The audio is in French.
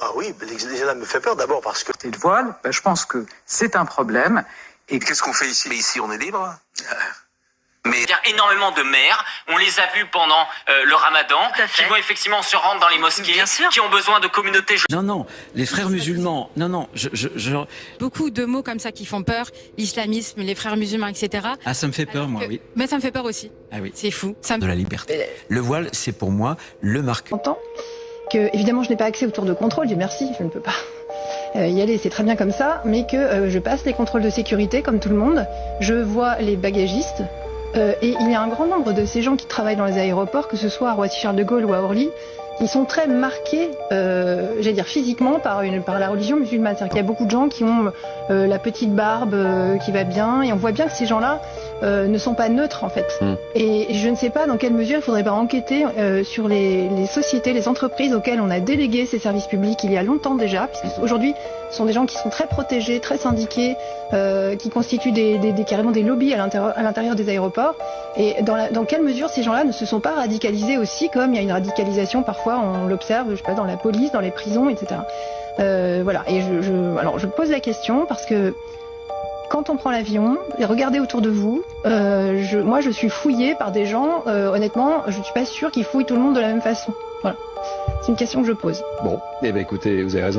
Ah oui, l'exemple me fait peur d'abord parce que... De voile, je pense que c'est un problème. Et qu'est-ce qu'on fait ici? Mais ici, on est libre. Mais il y a énormément de mères, on les a vus pendant le ramadan, qui vont effectivement se rendre dans les mosquées, qui ont besoin de communautés. Non, les frères musulmans, Beaucoup de mots comme ça qui font peur, l'islamisme, les frères musulmans, etc. Ah, ça me fait peur, moi, oui. Mais ça me fait peur aussi. Ah oui. C'est fou. De la liberté. Le voile, c'est pour moi le marqueur. Que, évidemment, je n'ai pas accès aux tours de contrôle, Dieu merci, je ne peux pas y aller, c'est très bien comme ça, mais que je passe les contrôles de sécurité comme tout le monde, je vois les bagagistes, et il y a un grand nombre de ces gens qui travaillent dans les aéroports, que ce soit à Roissy-Charles de Gaulle ou à Orly, qui sont très marqués, j'allais dire physiquement, par la religion musulmane. C'est-à-dire qu'il y a beaucoup de gens qui ont la petite barbe qui va bien, et on voit bien que ces gens-là ne sont pas neutres en fait. Et je ne sais pas dans quelle mesure il faudrait pas enquêter sur les sociétés, les entreprises auxquelles on a délégué ces services publics il y a longtemps déjà, puisque aujourd'hui ce sont des gens qui sont très protégés, très syndiqués, qui constituent carrément des lobbies à l'intérieur des aéroports. Et dans quelle mesure ces gens-là ne se sont pas radicalisés aussi, comme il y a une radicalisation parfois, on l'observe, je sais pas, dans la police, dans les prisons, etc. Voilà. Et alors je pose la question parce que quand on prend l'avion, regardez autour de vous. Moi, je suis fouillée par des gens. Honnêtement, je ne suis pas sûre qu'ils fouillent tout le monde de la même façon. Voilà. C'est une question que je pose. Bon, écoutez, vous avez raison.